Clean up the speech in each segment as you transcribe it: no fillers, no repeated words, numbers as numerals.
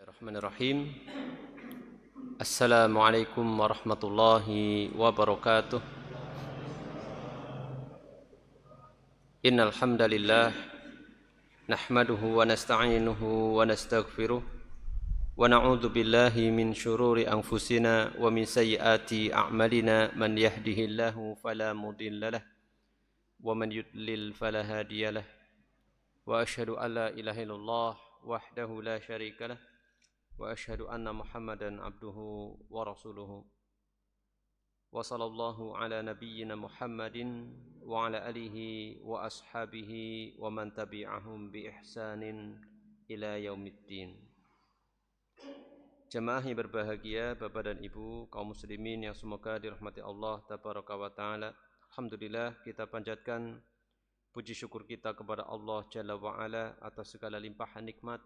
Bismillahirrahmanirrahim. Assalamualaikum warahmatullahi wabarakatuh. Innal hamdalillah nahmaduhu wa nasta'inuhu wa nastaghfiruh wa na'udzu billahi min shururi anfusina wa min sayyiati a'malina man yahdihillahu fala mudhillalah wa man yudlil fala hadiyalah wa asyhadu an la ilaha illallah wahdahu la syarikalah wa asyhadu anna Muhammadan abduhu wa rasuluhu wa sallallahu ala nabiyyina Muhammadin wa ala alihi wa ashabihi wa man tabi'ahum bi ihsanin ila yaumiddin. Jemaah yang berbahagia, Bapak dan Ibu, kaum muslimin yang semoga dirahmati Allah tabaraka wa taala. Alhamdulillah, kita panjatkan puji syukur kita kepada Allah Jalla wa ala atas segala limpahan nikmat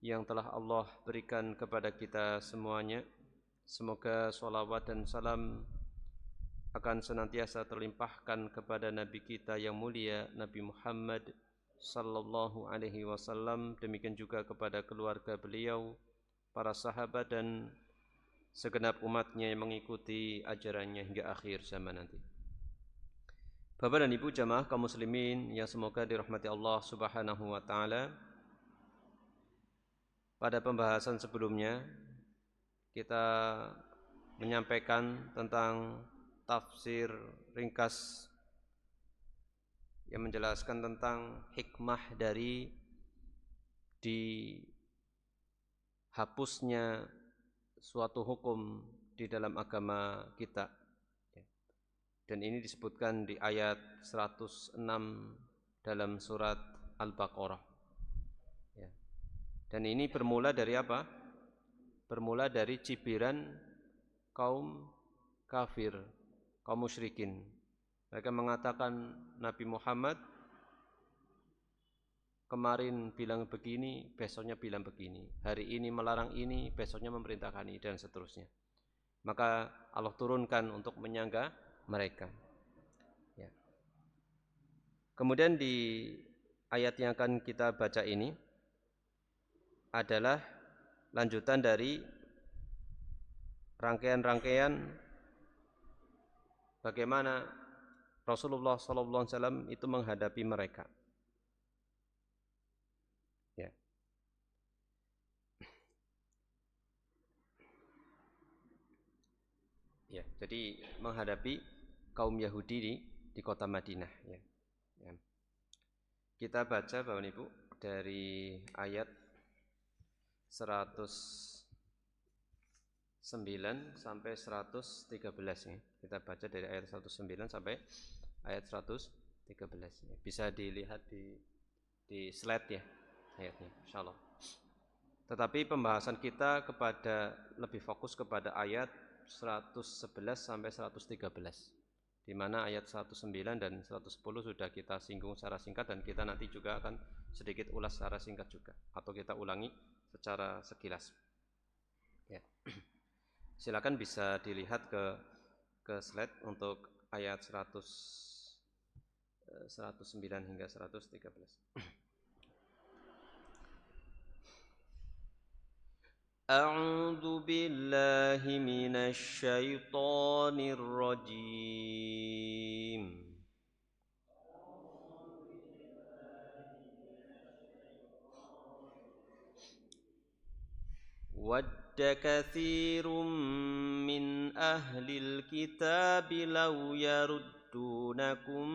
yang telah Allah berikan kepada kita semuanya. Semoga salawat dan salam akan senantiasa terlimpahkan kepada Nabi kita yang mulia, Nabi Muhammad sallallahu alaihi wasallam. Demikian juga kepada keluarga beliau, para sahabat dan segenap umatnya yang mengikuti ajarannya hingga akhir zaman nanti. Bapak dan Ibu jamaah kaum muslimin yang semoga dirahmati Allah Subhanahu wa taala. Pada pembahasan sebelumnya kita menyampaikan tentang tafsir ringkas yang menjelaskan tentang hikmah dari dihapusnya suatu hukum di dalam agama kita. Dan ini disebutkan di ayat 106 dalam surat Al-Baqarah. Dan ini bermula dari apa? Bermula dari cibiran kaum kafir, kaum musyrikin. Mereka mengatakan Nabi Muhammad kemarin bilang begini, besoknya bilang begini. Hari ini melarang ini, besoknya memerintahkan ini, dan seterusnya. Maka Allah turunkan untuk menyangga mereka. Ya. Kemudian di ayat yang akan kita baca ini adalah lanjutan dari rangkaian-rangkaian bagaimana Rasulullah SAW itu menghadapi mereka. Ya. Ya, jadi menghadapi kaum Yahudi di kota Madinah. Ya. Ya. Kita baca Bapak Ibu dari ayat 109 sampai 113 ya. Kita baca dari ayat 109 sampai ayat 113 ya. Bisa dilihat di slide ya ayatnya insyaallah. Tetapi pembahasan kita lebih fokus kepada ayat 111 sampai 113. Di mana ayat 109 dan 110 sudah kita singgung secara singkat dan kita nanti juga akan sedikit ulas secara singkat juga atau kita ulangi secara sekilas. Ya. Silakan bisa dilihat ke slide untuk ayat 109 hingga 113. A'udzu billahi minasy syaithanir rajim. وَدَّ كَثِيرٌ مِّنْ أَهْلِ الْكِتَابِ لَوْ يَرُدُّونَكُم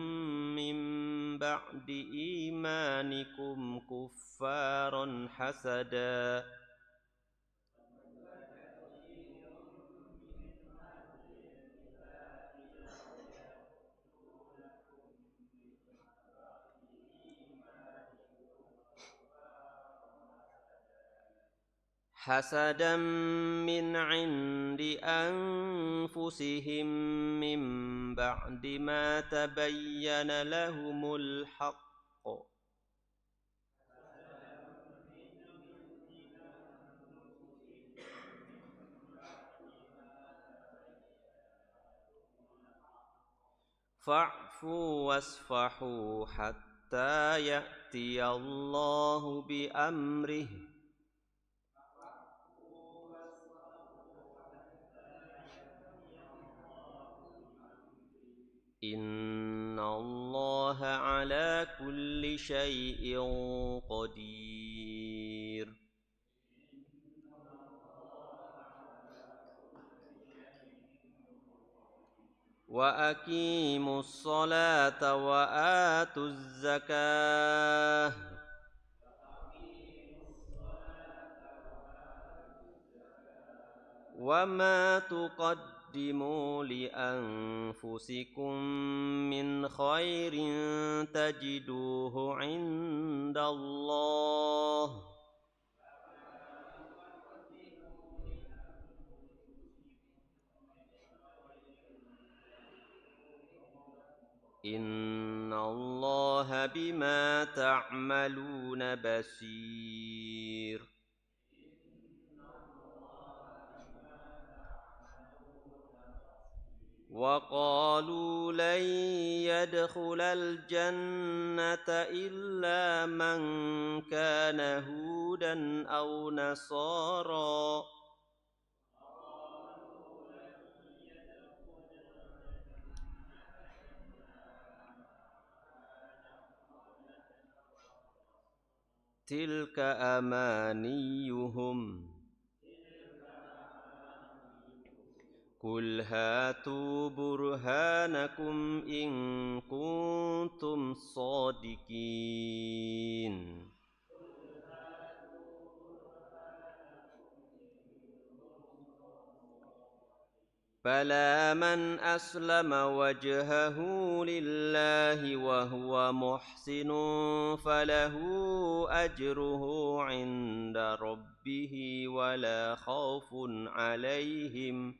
مِّن بَعْدِ إِيمَانِكُمْ كُفَّارًا حَسَدًا مِّنْ عِندِ أَنفُسِهِم مِّن بَعْدِ مَا تَبَيَّنَ لَهُمُ الْحَقُّ فَاعْفُوا وَاصْفَحُوا حَتَّى يَأْتِيَ اللَّهُ بِأَمْرِهِ Innallaha ala kulli syai'in qadir. Wa aqimus salata wa atuz zakah. Wa ma tuqaddimu li anfusikum min khairin tajiduhu indallah. Innallaha bima ta'maluna basir. وقالوا لن يدخل الجنة إلا من كان هودا أو نصارى تلك أمانيهم قل هاتوا برهانكم إن كنتم صادقين بلى من أسلم وجهه لله وهو محسن فله أجره عند ربه ولا خوف عليهم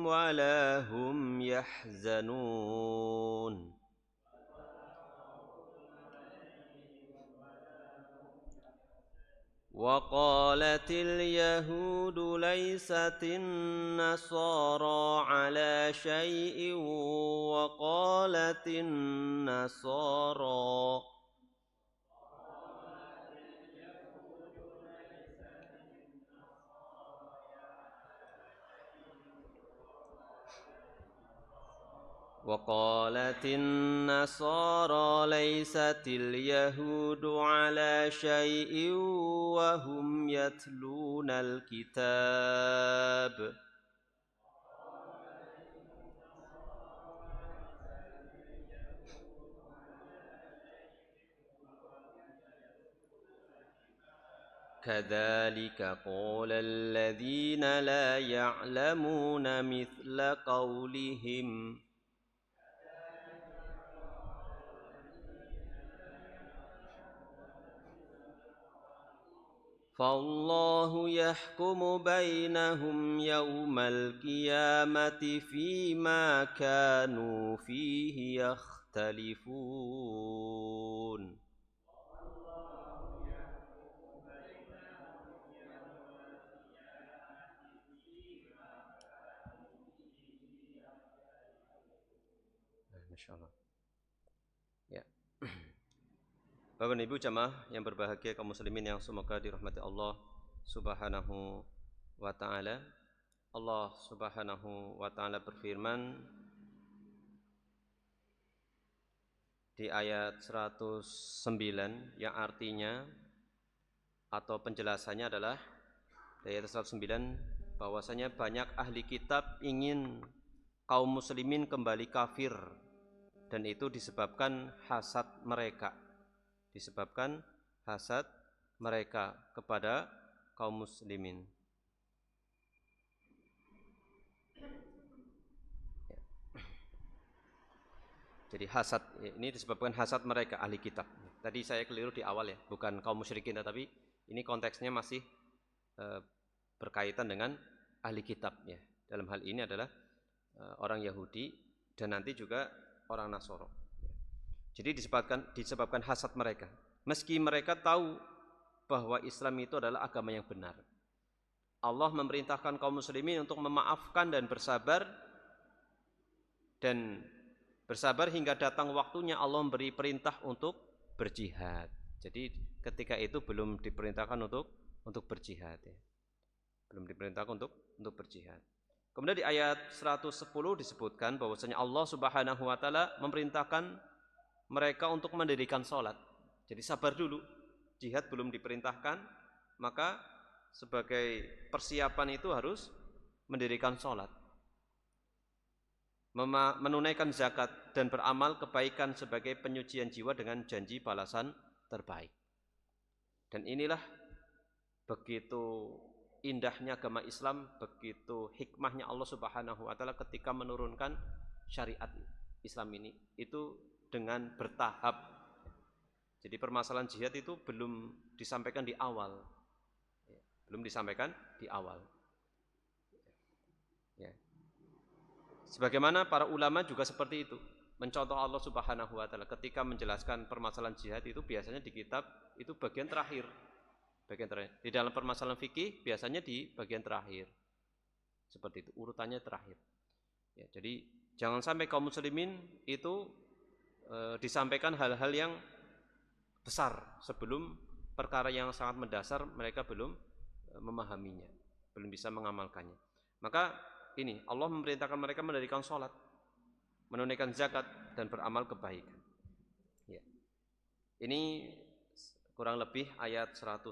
ولا هم يحزنون وقالت اليهود ليست النصارى على شيء وقالت النصارى وقالت النصارى ليست اليهود على شيء وهم يتلون الكتاب كذلك قال الذين لا يعلمون مثل قولهم فالله يحكم بينهم يوم القيامة فيما كانوا فيه يختلفون Masya Allah. Ya. Bapak dan Ibu jamaah yang berbahagia kaum muslimin yang semoga dirahmati Allah Subhanahu wa taala. Allah Subhanahu wa taala berfirman di ayat 109 yang artinya atau penjelasannya adalah di ayat 109 bahwasanya banyak ahli kitab ingin kaum muslimin kembali kafir dan itu disebabkan hasad mereka kepada kaum muslimin. Jadi hasad ini disebabkan hasad mereka ahli kitab. Tadi saya keliru di awal ya, bukan kaum musyrikin tetapi ini konteksnya masih berkaitan dengan ahli kitab ya. Dalam hal ini adalah orang Yahudi dan nanti juga orang Nasoro. Jadi disebabkan hasad mereka. Meski mereka tahu bahwa Islam itu adalah agama yang benar. Allah memerintahkan kaum muslimin untuk memaafkan dan bersabar hingga datang waktunya Allah memberi perintah untuk berjihad. Jadi ketika itu belum diperintahkan untuk berjihad ya. Belum diperintahkan untuk berjihad. Kemudian di ayat 110 disebutkan bahwasanya Allah Subhanahu wa taala memerintahkan mereka untuk mendirikan salat. Jadi sabar dulu. Jihad belum diperintahkan, maka sebagai persiapan itu harus mendirikan salat. Menunaikan zakat dan beramal kebaikan sebagai penyucian jiwa dengan janji balasan terbaik. Dan inilah begitu indahnya agama Islam, begitu hikmahnya Allah Subhanahu wa taala ketika menurunkan syariat Islam ini itu dengan bertahap. Jadi permasalahan jihad itu belum disampaikan di awal. Belum disampaikan di awal. Ya. Sebagaimana para ulama juga seperti itu. Mencontoh Allah Subhanahu wa taala ketika menjelaskan permasalahan jihad itu biasanya di kitab itu bagian terakhir. Di dalam permasalahan fikih biasanya di bagian terakhir. Seperti itu, urutannya terakhir. Ya, jadi jangan sampai kaum muslimin itu disampaikan hal-hal yang besar sebelum perkara yang sangat mendasar mereka belum memahaminya, belum bisa mengamalkannya. Maka ini Allah memerintahkan mereka mendirikan sholat, menunaikan zakat dan beramal kebaikan. Ya. Ini kurang lebih ayat 109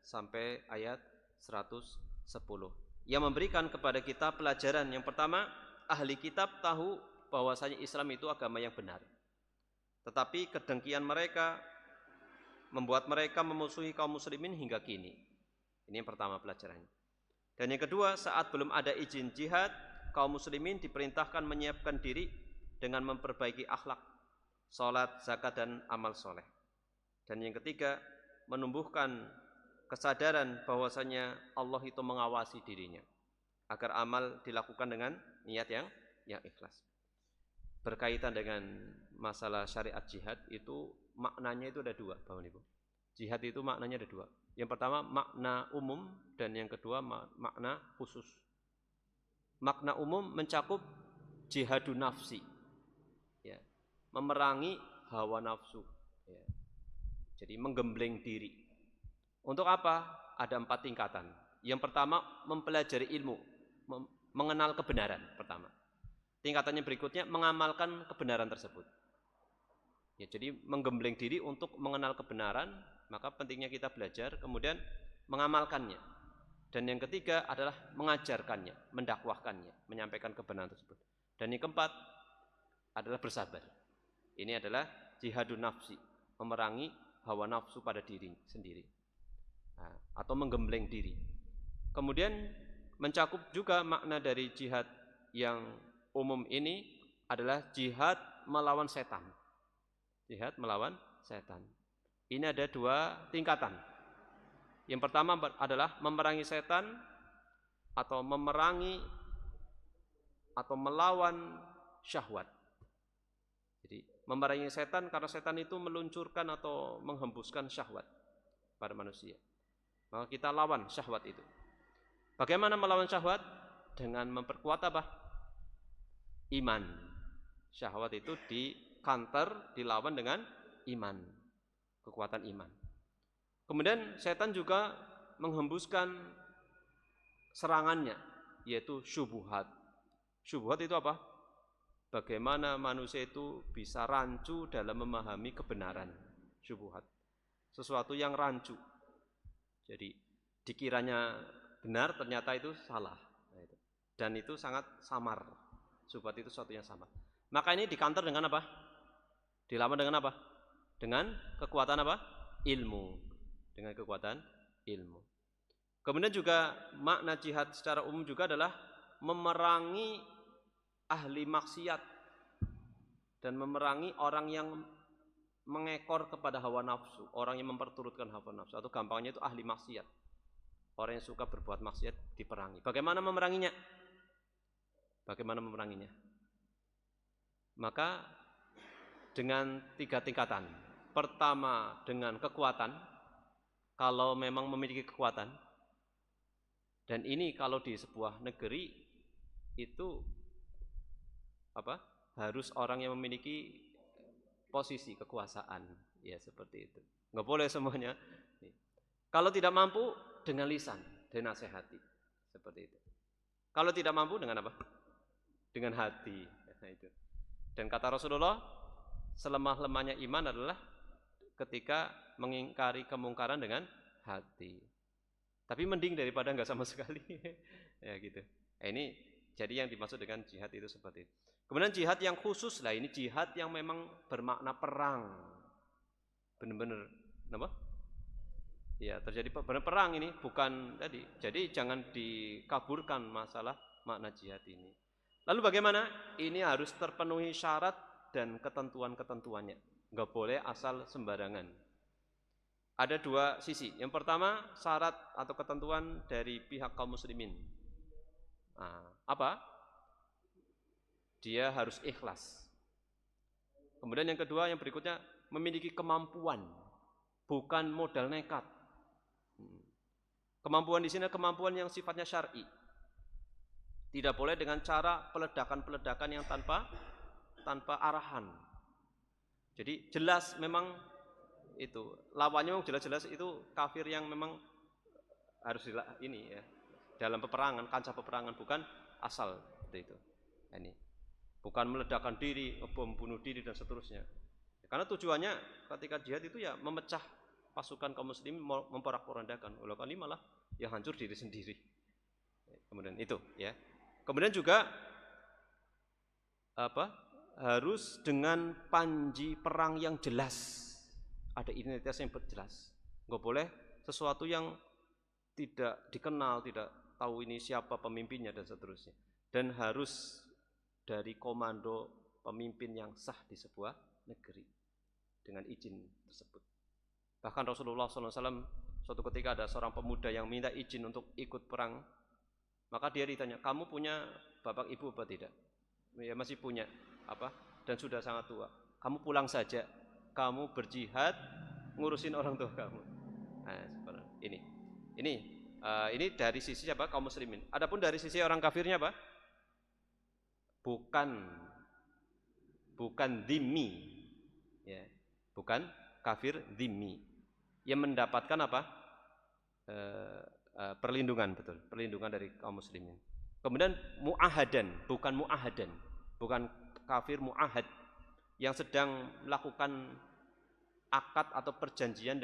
sampai ayat 110 yang memberikan kepada kita pelajaran. Yang pertama, ahli kitab tahu bahwasanya Islam itu agama yang benar, tetapi kedengkian mereka membuat mereka memusuhi kaum muslimin hingga kini. Ini yang pertama pelajarannya. Dan yang kedua, saat belum ada izin jihad, kaum muslimin diperintahkan menyiapkan diri dengan memperbaiki akhlak, salat, zakat dan amal soleh. Dan yang ketiga, menumbuhkan kesadaran bahwasanya Allah itu mengawasi dirinya agar amal dilakukan dengan niat yang ikhlas. Berkaitan dengan masalah syariat jihad itu maknanya itu ada dua, Bapak Ibu. Jihad itu maknanya ada dua. Yang pertama makna umum dan yang kedua makna khusus. Makna umum mencakup jihadun nafsi, ya, memerangi hawa nafsu, ya. Jadi menggembleng diri. Untuk apa? Ada 4 tingkatan. Yang pertama mempelajari ilmu, mengenal kebenaran pertama. Tingkatannya berikutnya mengamalkan kebenaran tersebut. Ya, jadi menggembleng diri untuk mengenal kebenaran, maka pentingnya kita belajar, kemudian mengamalkannya. Dan yang ketiga adalah mengajarkannya, mendakwahkannya, menyampaikan kebenaran tersebut. Dan yang keempat adalah bersabar. Ini adalah jihadun nafsi, memerangi hawa nafsu pada diri sendiri, atau menggembleng diri. Kemudian mencakup juga makna dari jihad yang umum ini adalah jihad melawan setan. Jihad melawan setan. Ini ada 2 tingkatan. Yang pertama adalah memerangi setan atau memerangi atau melawan syahwat. Jadi memerangi setan karena setan itu meluncurkan atau menghembuskan syahwat pada manusia. Maka kita lawan syahwat itu. Bagaimana melawan syahwat? Dengan memperkuat apa? Iman. Syahwat itu di-counter, dilawan dengan iman. Kekuatan iman. Kemudian setan juga menghembuskan serangannya, yaitu syubhat. Syubhat itu apa? Bagaimana manusia itu bisa rancu dalam memahami kebenaran. Syubhat. Sesuatu yang rancu. Jadi dikiranya benar, ternyata itu salah. Dan itu sangat samar. Syubhat itu sesuatu yang samar. Maka ini di-counter dengan apa? Dilawan dengan apa? Dengan kekuatan apa? Ilmu. Dengan kekuatan ilmu. Kemudian juga makna jihad secara umum juga adalah memerangi ahli maksiat dan memerangi orang yang mengekor kepada hawa nafsu, orang yang memperturutkan hawa nafsu, atau gampangnya itu ahli maksiat. Orang yang suka berbuat maksiat diperangi. Bagaimana memeranginya? Bagaimana memeranginya? Maka dengan 3 tingkatan. Pertama dengan kekuatan. Kalau memang memiliki kekuatan, Dan ini kalau di sebuah negeri itu apa? Harus orang yang memiliki posisi kekuasaan, ya seperti itu. Nggak boleh semuanya. Kalau tidak mampu dengan lisan, dinasehati, seperti itu. Kalau tidak mampu dengan apa? Dengan hati. Nah, itu. Dan kata Rasulullah, selemah-lemahnya iman adalah ketika mengingkari kemungkaran dengan hati. Tapi mending daripada nggak sama sekali. Ya gitu. Ini jadi yang dimaksud dengan jihad itu seperti itu. Kemudian jihad yang khusus lah, ini jihad yang memang bermakna perang. Benar-benar apa? Ya, terjadi benar perang ini, bukan tadi. Jadi jangan dikaburkan masalah makna jihad ini. Lalu bagaimana? Ini harus terpenuhi syarat dan ketentuan-ketentuannya. Nggak boleh asal sembarangan. Ada dua sisi. Yang pertama, syarat atau ketentuan dari pihak kaum muslimin. Nah, apa? Dia harus ikhlas. Kemudian yang kedua, yang berikutnya, memiliki kemampuan, bukan modal nekat. Kemampuan di sini kemampuan yang sifatnya syar'i. Tidak boleh dengan cara peledakan-peledakan yang tanpa arahan. Jadi jelas memang itu lawannya memang jelas-jelas itu kafir yang memang harus ini ya dalam peperangan, kancah peperangan, bukan asal seperti itu. Ini bukan meledakkan diri, bom bunuh diri dan seterusnya. Karena tujuannya ketika jihad itu ya memecah pasukan kaum muslimin, memporak-porandakan. Oleh kali malah ya hancur diri sendiri. Kemudian itu ya. Kemudian juga apa? Harus dengan panji perang yang jelas. Ada identitas yang jelas. Enggak boleh sesuatu yang tidak dikenal, tidak tahu ini siapa pemimpinnya dan seterusnya. Dan harus dari komando pemimpin yang sah di sebuah negeri dengan izin tersebut. Bahkan Rasulullah SAW suatu ketika ada seorang pemuda yang minta izin untuk ikut perang, maka dia ditanya, kamu punya bapak ibu apa tidak? Ya masih punya, apa? Dan sudah sangat tua. Kamu pulang saja, kamu berjihad, ngurusin orang tua kamu. Nah, seperti ini dari sisi apa? Kaum muslimin. Adapun dari sisi orang kafirnya apa? Bukan dhimmi, ya, bukan kafir dhimmi, yang mendapatkan apa? Perlindungan, betul, perlindungan dari kaum muslimin. Kemudian mu'ahadan, bukan kafir mu'ahad yang sedang melakukan akad atau perjanjian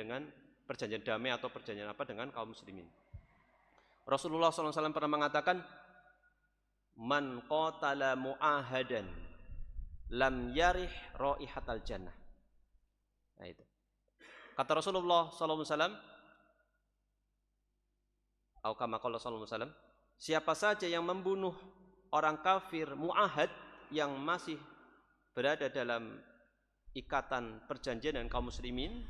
damai atau perjanjian apa dengan kaum muslimin. Rasulullah SAW pernah mengatakan, man qatala mu'ahadan lam yarih raihatal jannah. Nah itu. Kata Rasulullah SAW, atau kama qala sallallahu alaihi wasallam, siapa saja yang membunuh orang kafir mu'ahad yang masih berada dalam ikatan perjanjian dengan kaum muslimin,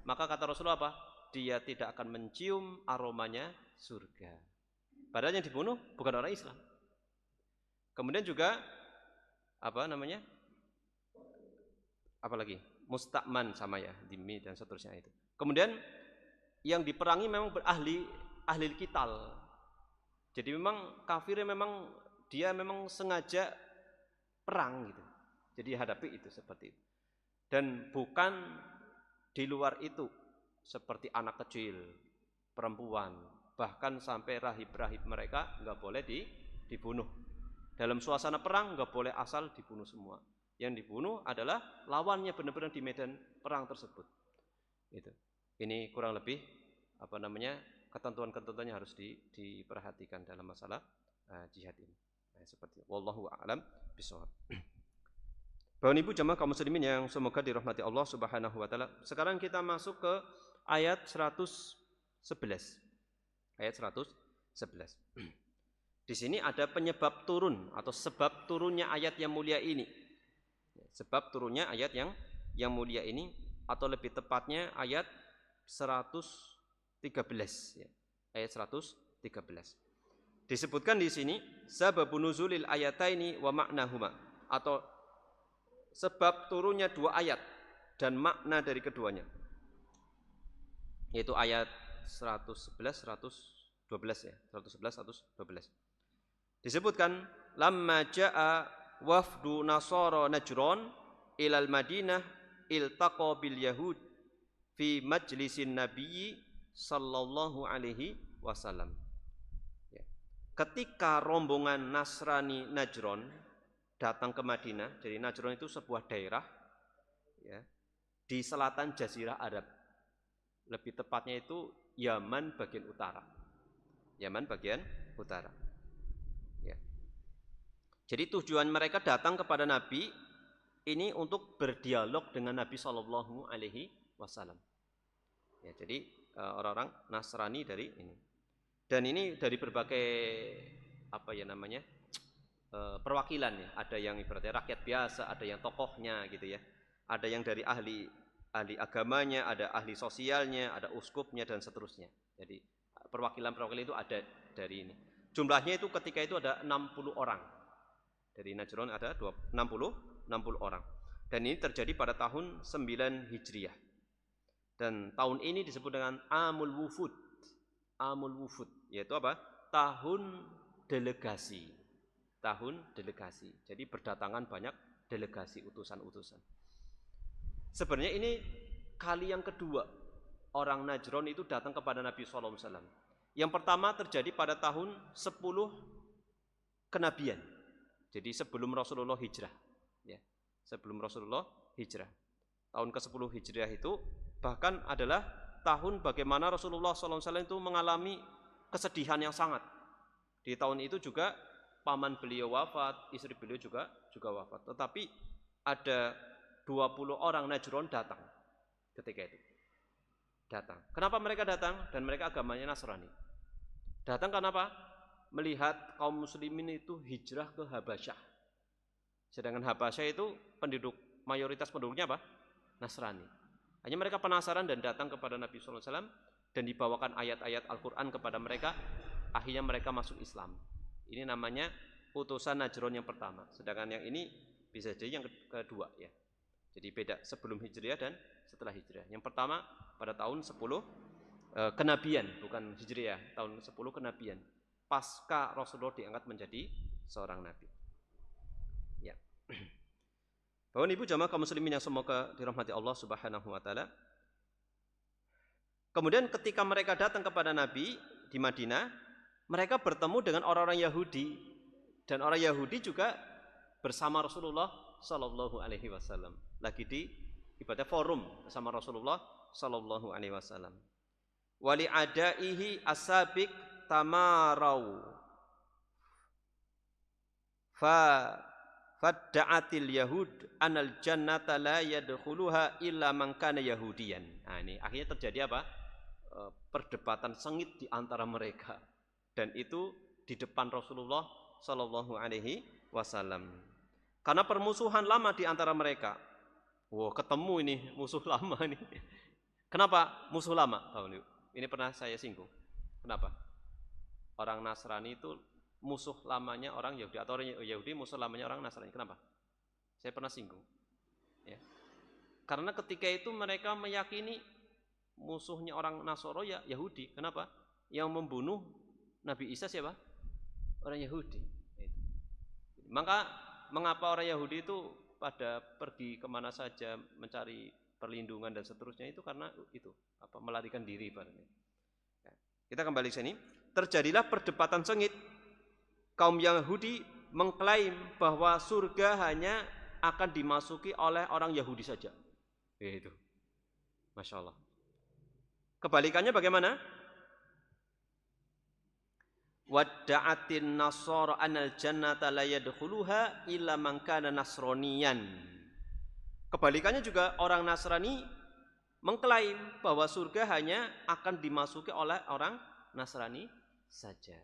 maka kata Rasulullah apa? Dia tidak akan mencium aromanya surga. Padahal yang dibunuh bukan orang Islam. Kemudian juga apalagi musta'man sama ya, dhimmi dan seterusnya itu. Kemudian yang diperangi memang ahli qital. Jadi memang kafirnya memang dia memang sengaja perang gitu. Jadi hadapi itu seperti itu. Dan bukan di luar itu seperti anak kecil, perempuan, bahkan sampai rahib-rahib mereka enggak boleh dibunuh. Dalam suasana perang enggak boleh asal dibunuh semua. Yang dibunuh adalah lawannya benar-benar di medan perang tersebut. Itu. Ini kurang lebih ketentuan-ketentuannya harus diperhatikan dalam masalah jihad ini. Nah, seperti itu. Wallahu a'lam bishawab. Bapak Ibu jamaah kaum muslimin yang semoga dirahmati Allah Subhanahu wa taala. Sekarang kita masuk ke ayat 111. Ayat 111. Di sini ada penyebab turun atau sebab turunnya ayat yang mulia ini. Sebab turunnya ayat yang mulia ini, atau lebih tepatnya ayat 113 ya. Ayat 113. Disebutkan di sini sababun nuzulil ayataini wa ma'nahuma, atau sebab turunnya dua ayat dan makna dari keduanya. Yaitu ayat 111, 12 ya, 111, 112. Disebutkan lamma jaa wafdu Nasara Najron ilal Madinah iltaqa bil Yahud fi majlisin Nabi sallallahu alaihi wasallam. Ya. Ketika rombongan Nasrani Najron datang ke Madinah, jadi Najron itu sebuah daerah ya, di selatan Jazirah Arab. Lebih tepatnya itu Yaman bagian utara. Yaman bagian utara. Ya. Jadi tujuan mereka datang kepada Nabi ini untuk berdialog dengan Nabi Shallallahu Alaihi Wasallam. Ya, jadi orang-orang Nasrani dari ini. Dan ini dari berbagai apa ya namanya perwakilan ya. Ada yang ibaratnya rakyat biasa, ada yang tokohnya gitu ya. Ada yang dari ahli agamanya, ada ahli sosialnya, ada uskupnya dan seterusnya. Jadi perwakilan-perwakilan itu ada dari ini. Jumlahnya itu ketika itu ada 60 orang. Dari Najron ada 60 orang. Dan ini terjadi pada tahun 9 Hijriah. Dan tahun ini disebut dengan Amul Wufud. Amul Wufud, yaitu apa? Tahun delegasi. Tahun delegasi. Jadi berdatangan banyak delegasi utusan-utusan. Sebenarnya ini kali yang kedua orang Najron itu datang kepada Nabi SAW. Yang pertama terjadi pada tahun 10 kenabian. Jadi sebelum Rasulullah hijrah. Ya, sebelum Rasulullah hijrah. Tahun ke-10 hijriah itu bahkan adalah tahun bagaimana Rasulullah SAW itu mengalami kesedihan yang sangat. Di tahun itu juga paman beliau wafat, istri beliau juga wafat. Tetapi ada 20 orang Najron datang ketika itu. Datang. Kenapa mereka datang? Dan mereka agamanya Nasrani. Datang karena apa? Melihat kaum muslimin itu hijrah ke Habasyah. Sedangkan Habasyah itu mayoritas penduduknya apa? Nasrani. Hanya mereka penasaran dan datang kepada Nabi SAW dan dibawakan ayat-ayat Al-Quran kepada mereka. Akhirnya mereka masuk Islam. Ini namanya utusan Najron yang pertama. Sedangkan yang ini bisa jadi yang kedua ya. Jadi beda sebelum Hijriah dan setelah Hijriah. Yang pertama pada tahun 10 kenabian, bukan Hijriah, tahun 10 kenabian. Pasca Rasulullah diangkat menjadi seorang nabi. Ya. Bapak Ibu jamaah kaum muslimin yang semoga dirahmati Allah Subhanahu wa taala. Kemudian ketika mereka datang kepada Nabi di Madinah, mereka bertemu dengan orang-orang Yahudi dan orang Yahudi juga bersama Rasulullah sallallahu alaihi wasallam. Lagi di ibadah forum bersama Rasulullah sallallahu alaihi wasallam. Wali adaihi asabik tamarau fadda'atil yahud anal jannata la yadkhuluha illa man kana yahudiyan. Nah, ini akhirnya terjadi apa? Perdebatan sengit di antara mereka. Dan itu di depan Rasulullah sallallahu alaihi wasallam. Karena permusuhan lama di antara mereka. Wah, ketemu ini musuh lama ini. Kenapa musuh lama? Ini pernah saya singgung. Kenapa? Orang Nasrani itu musuh lamanya orang Yahudi atau orang Yahudi musuh lamanya orang Nasrani. Kenapa? Saya pernah singgung. Ya. Karena ketika itu mereka meyakini musuhnya orang Nasoro ya Yahudi. Kenapa? Yang membunuh Nabi Isa siapa? Orang Yahudi. Maka mengapa orang Yahudi itu pada pergi kemana saja mencari perlindungan dan seterusnya itu karena itu melarikan diri barangnya. Ya. Kita kembali ke sini. Terjadilah perdebatan sengit. Kaum Yahudi mengklaim bahwa surga hanya akan dimasuki oleh orang Yahudi saja. Itu, masya Allah. Kebalikannya bagaimana? Wadda'atin nasara anal jannata la yadkhuluha illa man kana nasraniyan. Kebalikannya juga orang Nasrani mengklaim bahwa surga hanya akan dimasuki oleh orang Nasrani saja.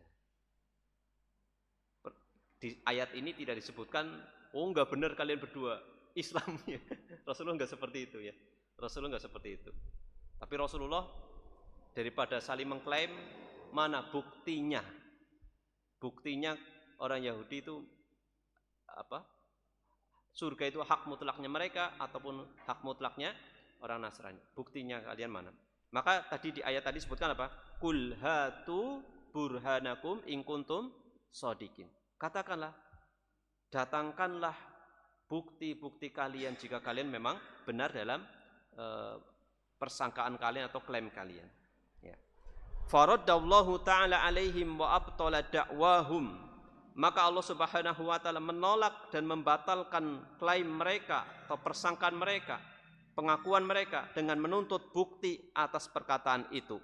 Di ayat ini tidak disebutkan, oh enggak benar kalian berdua Islamnya. Rasulullah enggak seperti itu ya. Rasulullah enggak seperti itu. Tapi Rasulullah daripada saling mengklaim, mana buktinya? Buktinya orang Yahudi itu apa? Surga itu hak mutlaknya mereka ataupun hak mutlaknya orang Nasrani. Buktinya kalian mana? Maka tadi di ayat tadi sebutkan apa? Kul hatu burhanakum in kuntum shadiqin. Katakanlah, datangkanlah bukti-bukti kalian jika kalian memang benar dalam persangkaan kalian atau klaim kalian. Ya. Faraddallahu ta'ala alaihim wa abtala da'wahum. Maka Allah Subhanahu wa taala menolak dan membatalkan klaim mereka atau persangkaan mereka, pengakuan mereka dengan menuntut bukti atas perkataan itu.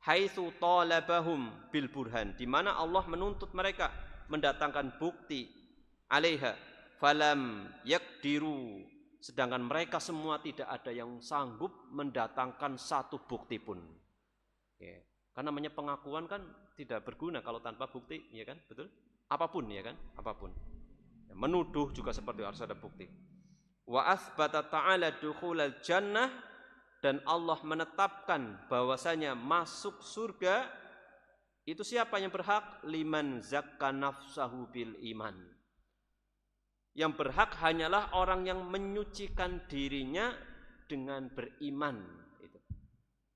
Haitsu talabahum bil burhan, di mana Allah menuntut mereka mendatangkan bukti alaiha falam yakdiru, sedangkan mereka semua tidak ada yang sanggup mendatangkan satu bukti pun. Ya. Karena namanya pengakuan kan tidak berguna kalau tanpa bukti, ya kan? Betul? Apapun, ya kan? Apapun. Ya, menuduh juga seperti harus ada bukti. Wa atsbata ta'ala dukhulal jannah, dan Allah menetapkan bahwasanya masuk surga itu siapa yang berhak? Liman zakka nafsahu bil iman. Yang berhak hanyalah orang yang menyucikan dirinya dengan beriman itu.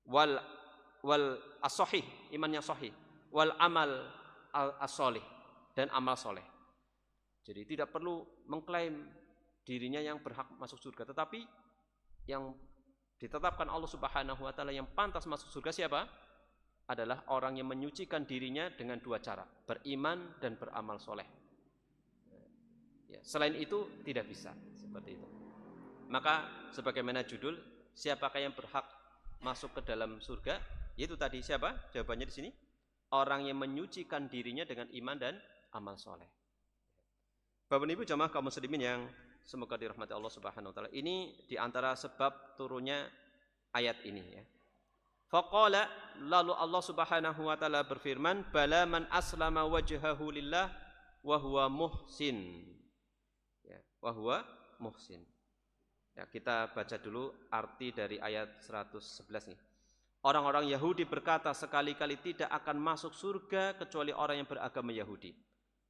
Wal as-sahih, imannya sahih, wal amal as-solih, dan amal soleh. Jadi tidak perlu mengklaim dirinya yang berhak masuk surga, tetapi yang ditetapkan Allah Subhanahu wa taala yang pantas masuk surga siapa? Adalah orang yang menyucikan dirinya dengan dua cara, beriman dan beramal soleh. Ya, selain itu tidak bisa seperti itu. Maka sebagaimana judul, siapakah yang berhak masuk ke dalam surga? Yaitu tadi siapa? Jawabannya di sini, orang yang menyucikan dirinya dengan iman dan amal soleh. Bapak Ibu jamaah kaum muslimin yang semoga dirahmati Allah Subhanahu wa taala. Ini diantara sebab turunnya ayat ini ya. Faqala, lalu Allah Subhanahu wa taala berfirman, bala man aslama wajhahu lillah wa huwa muhsin. Ya, wa huwa muhsin. Ya, kita baca dulu arti dari ayat 111 nih. Orang-orang Yahudi berkata sekali-kali tidak akan masuk surga kecuali orang yang beragama Yahudi.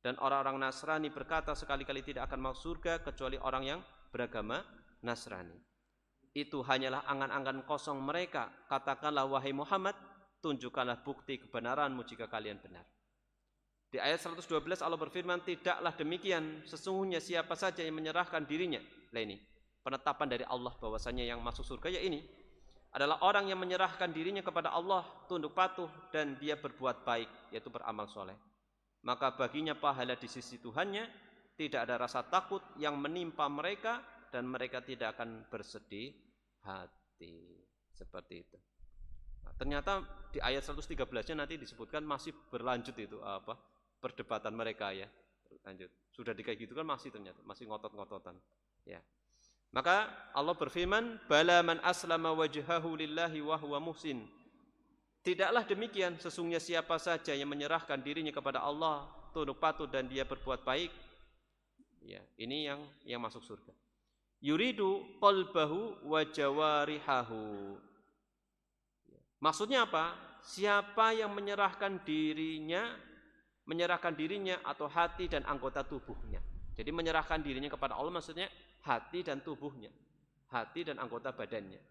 Dan orang-orang Nasrani berkata sekali-kali tidak akan masuk surga kecuali orang yang beragama Nasrani. Itu hanyalah angan-angan kosong mereka. Katakanlah wahai Muhammad, tunjukkanlah bukti kebenaranmu jika kalian benar. Di ayat 112 Allah berfirman, tidaklah demikian, sesungguhnya siapa saja yang menyerahkan dirinya. Lah ini penetapan dari Allah bahwasanya yang masuk surga ya ini adalah orang yang menyerahkan dirinya kepada Allah, tunduk patuh dan dia berbuat baik, yaitu beramal soleh. Maka baginya pahala di sisi Tuhannya, tidak ada rasa takut yang menimpa mereka dan mereka tidak akan bersedih hati. Seperti itu. Nah, ternyata di ayat 113-nya nanti disebutkan masih berlanjut itu perdebatan mereka ya. Lanjut. Sudah kayak gitu kan masih ternyata masih ngotot-ngototan. Ya. Maka Allah berfirman, bala man aslama wajhahu lillahi wa huwa muhsin. Tidaklah demikian, sesungguhnya siapa saja yang menyerahkan dirinya kepada Allah, tunduk patuh dan dia berbuat baik, ya, ini yang masuk surga. Yuridu qalbahu wa jawarihahu. Maksudnya apa? Siapa yang menyerahkan dirinya atau hati dan anggota tubuhnya. Jadi menyerahkan dirinya kepada Allah maksudnya hati dan tubuhnya, hati dan anggota badannya.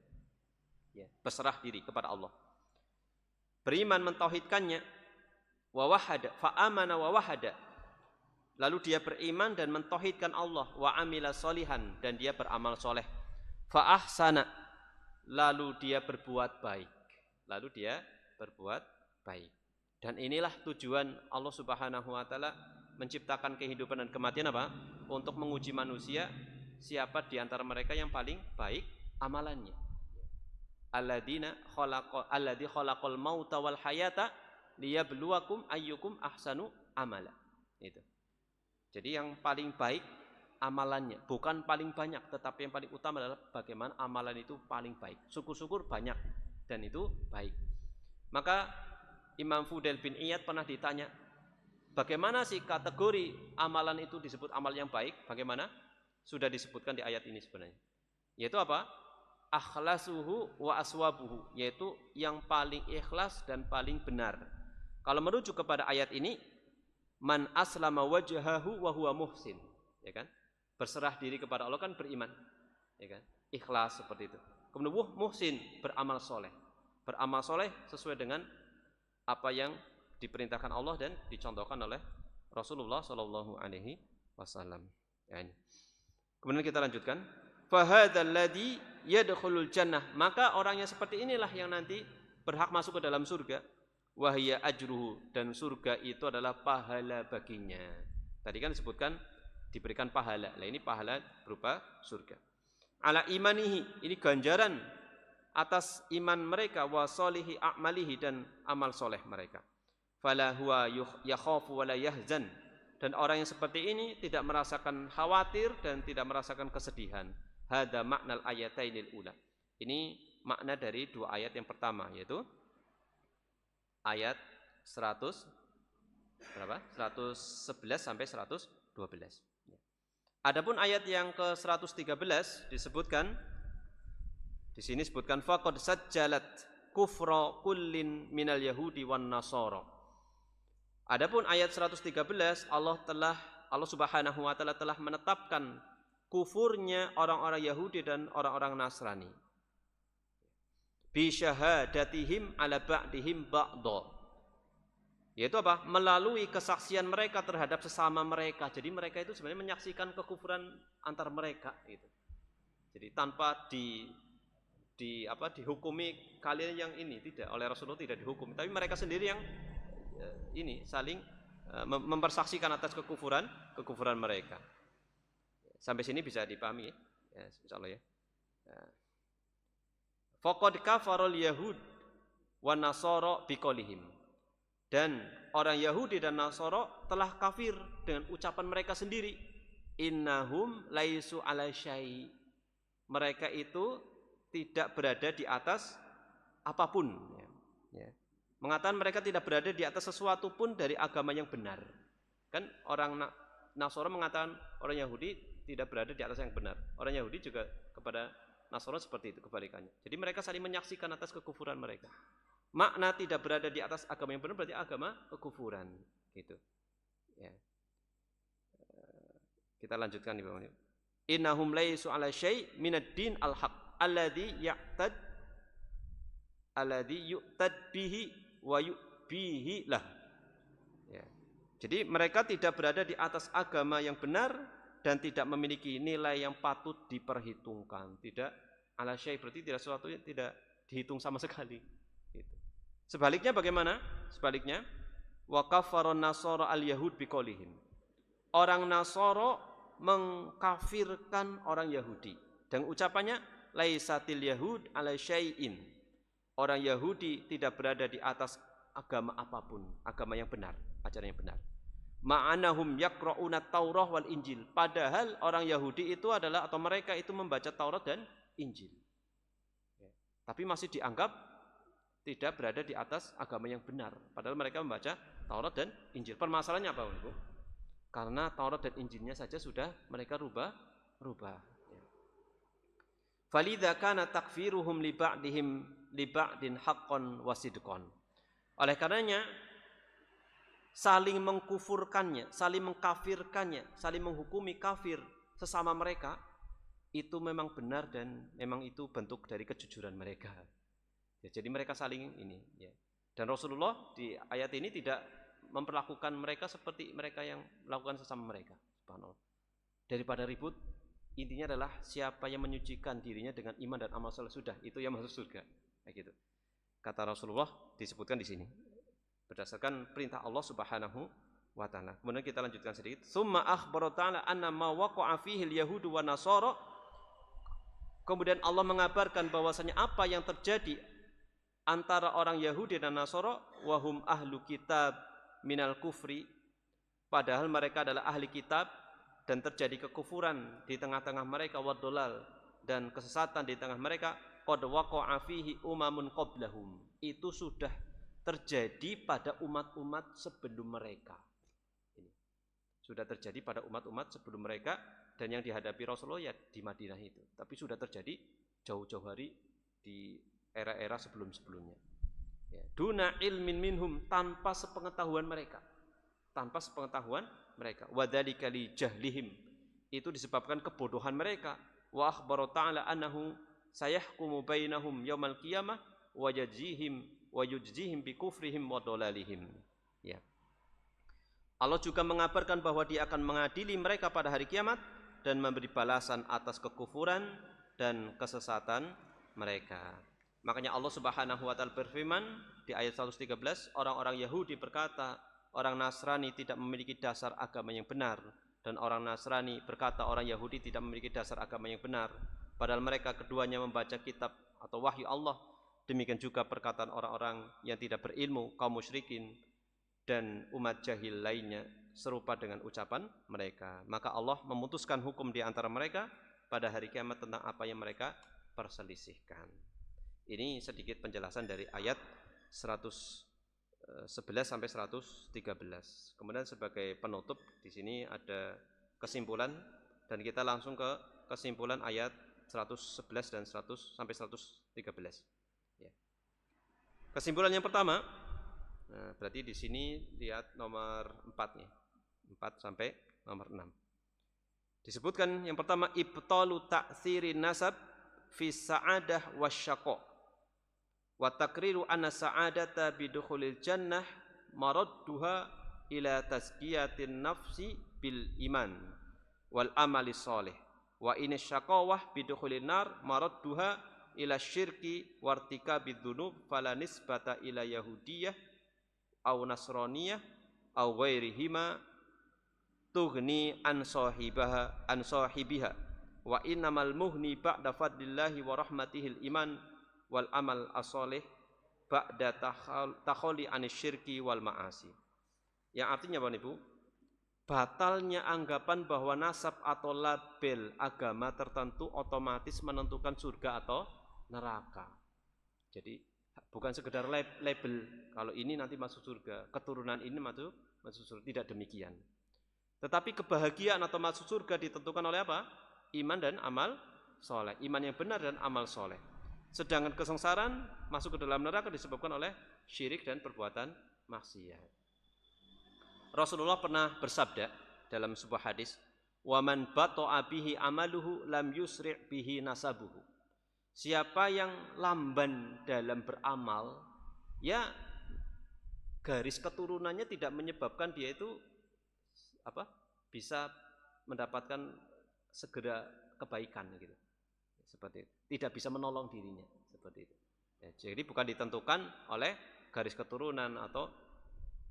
Ya, berserah diri kepada Allah. Beriman mentauhidkannya, wa wahada, fa amana wa wahada. Lalu dia beriman dan mentauhidkan Allah, wa amila solihan, dan dia beramal soleh. Fa ahsana, lalu dia berbuat baik. Dan inilah tujuan Allah Subhanahu wa taala menciptakan kehidupan dan kematian apa? Untuk menguji manusia, siapa di antara mereka yang paling baik amalannya. Alladzi khalaqal mauta wal hayata liyabluwakum ayyukum ahsanu amala. Itu. Jadi yang paling baik amalannya, bukan paling banyak, tetapi yang paling utama adalah bagaimana amalan itu paling baik. Syukur-syukur banyak dan itu baik. Maka Imam Fudail bin Iyad pernah ditanya, bagaimana sih kategori amalan itu disebut amal yang baik? Bagaimana? Sudah disebutkan di ayat ini sebenarnya. Yaitu apa? Akhlasuhu wa aswabuhu, yaitu yang paling ikhlas dan paling benar. Kalau merujuk kepada ayat ini, man aslama wajhahu wa huwa muhsin, ya kan? Berserah diri kepada Allah kan beriman, ya kan? Ikhlas seperti itu. Kemudian muhsin, beramal soleh. Beramal soleh sesuai dengan apa yang diperintahkan Allah dan dicontohkan oleh Rasulullah Shallallahu Alaihi Wasallam. Ya, ini. Kemudian kita lanjutkan. Fahadzal ladzi yadkhulul jannah, maka orangnya seperti inilah yang nanti berhak masuk ke dalam surga. Wahya ajruhu, dan surga itu adalah pahala baginya. Tadi kan disebutkan diberikan pahala. Nah, ini pahala berupa surga. Ala imanihi, ini ganjaran atas iman mereka, wa solihi a'malihi, dan amal soleh mereka. Fala huwa yakhafu wa la yahzan, dan orang yang seperti ini tidak merasakan khawatir dan tidak merasakan kesedihan. Hada maknal ayatainil ula. Ini makna dari dua ayat yang pertama, yaitu ayat 111 sampai 112. Adapun ayat yang ke-113 disebutkan di sini disebutkan faqad sajjalat kufra kullin minal yahudi wan nasara. Adapun ayat 113 Allah Subhanahu wa taala telah menetapkan kufurnya orang-orang Yahudi dan orang-orang Nasrani. Bi syahadatihim ala ba'dihim ba'dha. Yaitu apa? Melalui kesaksian mereka terhadap sesama mereka. Jadi mereka itu sebenarnya menyaksikan kekufuran antar mereka gitu. Jadi tanpa dihukumi kalian yang ini, tidak, oleh Rasulullah tidak dihukumi, tapi mereka sendiri yang ini saling mempersaksikan atas kekufuran mereka. Sampai sini bisa dipahami ya, insyaallah ya. Faqad kafarul yahud wan nasara biqaulihim. Dan orang Yahudi dan Nasara telah kafir dengan ucapan mereka sendiri. Innahum laisu ala syai. Mereka itu tidak berada di atas apapun. Ya. Mengatakan mereka tidak berada di atas sesuatu pun dari agama yang benar. Kan orang Nasara mengatakan orang Yahudi tidak berada di atas yang benar. Orang Yahudi juga kepada Nasara seperti itu kebalikannya. Jadi mereka saling menyaksikan atas kekufuran mereka. Makna tidak berada di atas agama yang benar berarti agama kekufuran gitu. Ya. Kita lanjutkan di bawah ini. Innahum laisu ala syai' minad din al-haq alladhi yu'tad bihi wa yu'bihi lah. Ya. Jadi mereka tidak berada di atas agama yang benar dan tidak memiliki nilai yang patut diperhitungkan. Tidak ala syai' berarti tidak sesuatu yang tidak dihitung sama sekali. Gitu. Sebaliknya bagaimana? Sebaliknya, wa kafaron nasara al-yahud biqaulihim. Orang Nasara mengkafirkan orang Yahudi. Dan ucapannya laisatil yahud ala syai'in. Orang Yahudi tidak berada di atas agama apapun, agama yang benar, ajaran yang benar. Ma'anahum yaqra'una Taurah wal Injil. Padahal orang Yahudi itu adalah atau mereka itu membaca Taurat dan Injil. Ya. Tapi masih dianggap tidak berada di atas agama yang benar. Padahal mereka membaca Taurat dan Injil. Permasalahannya apa, Ibu? Karena Taurat dan Injilnya saja sudah mereka rubah. Falidza kana takfiruhum li ba'din haqqan wasidqan. Oleh karenanya saling mengkufurkannya, saling mengkafirkannya, saling menghukumi kafir sesama mereka itu memang benar dan memang itu bentuk dari kejujuran mereka. Ya, jadi mereka saling ini ya. Dan Rasulullah di ayat ini tidak memperlakukan mereka seperti mereka yang melakukan sesama mereka. Subhanallah. Daripada ribut, intinya adalah siapa yang menyucikan dirinya dengan iman dan amal saleh sudah, itu yang masuk surga. Kayak gitu. Kata Rasulullah disebutkan di sini. Berdasarkan perintah Allah Subhanahu wa taala. Kemudian kita lanjutkan sedikit. Summa akhbara ta'ala anna ma waqa'a fihi al-yahudu wa nasara. Kemudian Allah mengabarkan bahwasanya apa yang terjadi antara orang Yahudi dan Nasara wahum ahlu kitab minal kufri, padahal mereka adalah ahli kitab dan terjadi kekufuran di tengah-tengah mereka, wadolal, dan kesesatan di tengah mereka, qad waqa'a fihi umamun qablahum, itu sudah terjadi pada umat-umat sebelum mereka. Ini sudah terjadi pada umat-umat sebelum mereka, dan yang dihadapi Rasulullah ya di Madinah itu, tapi sudah terjadi jauh-jauh hari di era-era sebelum-sebelumnya. Ya. Duna ilmin minhum, tanpa sepengetahuan mereka. Wadzalika li jahlihim, itu disebabkan kebodohan mereka. Wa akhbara ta'ala annahu sayahkumu bainahum yaumal qiyamah wa yujzihim bi kufrihim wa dhalalihim. Ya. Allah juga mengabarkan bahwa Dia akan mengadili mereka pada hari kiamat dan memberi balasan atas kekufuran dan kesesatan mereka. Makanya Allah Subhanahu wa taala berfirman di ayat 113, orang-orang Yahudi berkata, orang Nasrani tidak memiliki dasar agama yang benar, dan orang Nasrani berkata orang Yahudi tidak memiliki dasar agama yang benar, padahal mereka keduanya membaca kitab atau wahyu Allah. Demikian juga perkataan orang-orang yang tidak berilmu, kaum musyrikin dan umat jahil lainnya serupa dengan ucapan mereka. Maka Allah memutuskan hukum di antara mereka pada hari kiamat tentang apa yang mereka perselisihkan. Ini sedikit penjelasan dari ayat 111 sampai 113. Kemudian sebagai penutup di sini ada kesimpulan dan kita langsung ke kesimpulan ayat 111 dan 100 sampai 113. Ya. Kesimpulan yang pertama, nah, berarti di sini lihat nomor 4 nih. 4 sampai nomor 6. Disebutkan yang pertama ibtalu ta'thiri nasab fi sa'adah wasyaqa wa takriru anna sa'adata bidukhulil jannah maradduha ila tazkiyatin nafsi bil iman wal amali sholih wa in syaqawah bidukhulin nar maradduha ila syirki wartikabid dzunub fala nisbata ila yahudiyah au nasraniyah au ghairihima tughni an sahibiha wa innamal muhni ba'da fadlillahi wa rahmatihil iman wal amal as-shalih ba'da takholi anisyirki wal ma'asi. Yang artinya Bapak Ibu, batalnya anggapan bahwa nasab atau label agama tertentu otomatis menentukan surga atau neraka. Jadi bukan sekedar label, kalau ini nanti masuk surga, keturunan ini masuk surga, tidak demikian. Tetapi kebahagiaan atau masuk surga ditentukan oleh apa? Iman dan amal soleh. Iman yang benar dan amal soleh. Sedangkan kesengsaraan masuk ke dalam neraka disebabkan oleh syirik dan perbuatan maksiat. Rasulullah pernah bersabda dalam sebuah hadis, "Wa man bata'a bihi amaluhu lam yusri' bihi nasabuhu." Siapa yang lamban dalam beramal, ya garis keturunannya tidak menyebabkan dia itu bisa mendapatkan segera kebaikan gitu. Seperti itu. Tidak bisa menolong dirinya seperti itu. Ya, jadi bukan ditentukan oleh garis keturunan atau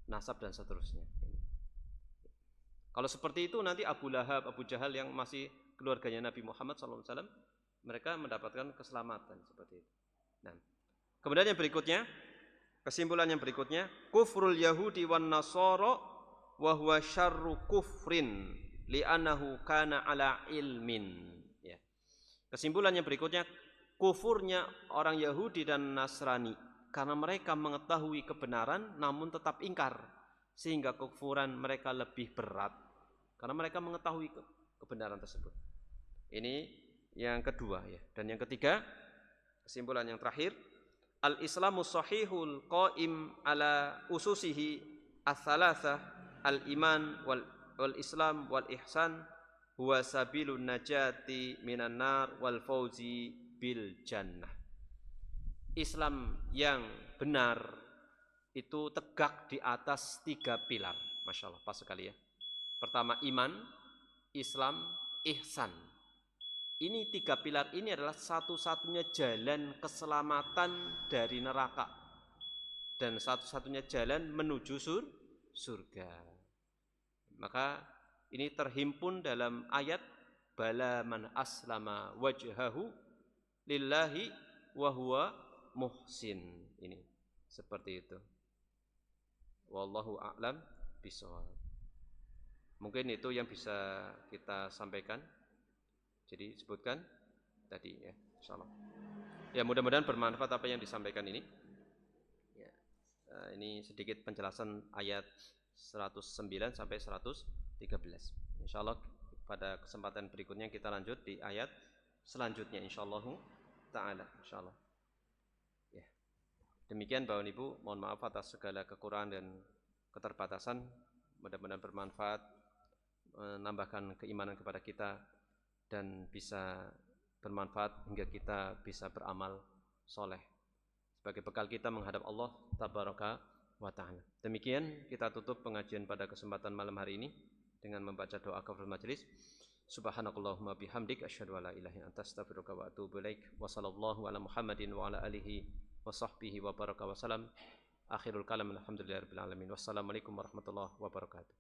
nasab dan seterusnya. Kalau seperti itu nanti Abu Lahab, Abu Jahal yang masih keluarganya Nabi Muhammad SAW, mereka mendapatkan keselamatan seperti itu. Nah, kemudian yang berikutnya, kesimpulan yang berikutnya, kufrul Yahudi wan Nasara wa huwa syarru kufrin li'annahu kana ala ilmin. Ya. Kesimpulan yang berikutnya, kufurnya orang Yahudi dan Nasrani karena mereka mengetahui kebenaran namun tetap ingkar, sehingga kekufuran mereka lebih berat karena mereka mengetahui kebenaran tersebut. Ini yang kedua ya. Dan yang ketiga, kesimpulan yang terakhir, al-Islamu sahihul qaim ala ususihi ats-tsalatsah al-iman wal Islam wal ihsan huwa sabilun najati minan nar wal fauzi bil jannah. Islam yang benar itu tegak di atas 3 pilar. Masya Allah, pas sekali ya. Pertama iman, Islam, ihsan. Ini 3 pilar ini adalah satu-satunya jalan keselamatan dari neraka dan satu-satunya jalan menuju surga. Maka ini terhimpun dalam ayat bala man aslama wajhahu lillahi wa huwa muhsin. Ini seperti itu. Wallahu a'lam bishawab. Mungkin itu yang bisa kita sampaikan. Jadi sebutkan tadi ya, insyaallah. Ya mudah-mudahan bermanfaat apa yang disampaikan ini. Ya, ini sedikit penjelasan ayat 109 sampai 113. Insyaallah pada kesempatan berikutnya kita lanjut di ayat selanjutnya insyaallah taala insyaallah. Ya. Demikian Bapak Ibu, mohon maaf atas segala kekurangan dan keterbatasan. Mudah-mudahan bermanfaat, menambahkan keimanan kepada kita dan bisa bermanfaat hingga kita bisa beramal soleh sebagai bekal kita menghadap Allah tabaraka wa ta'ala. Demikian kita tutup pengajian pada kesempatan malam hari ini dengan membaca doa kafaratul majelis. Subhanakallahumma bihamdik asyhadu an la ilaha illa anta astaghfiruka wa atubu ilaik. Wa sallallahu ala Muhammadin wa ala alihi wa sahbihi wa baraka wa salam. Akhirul kalam alhamdulillahirabbil alamin. Wassalamualaikum warahmatullahi wabarakatuh.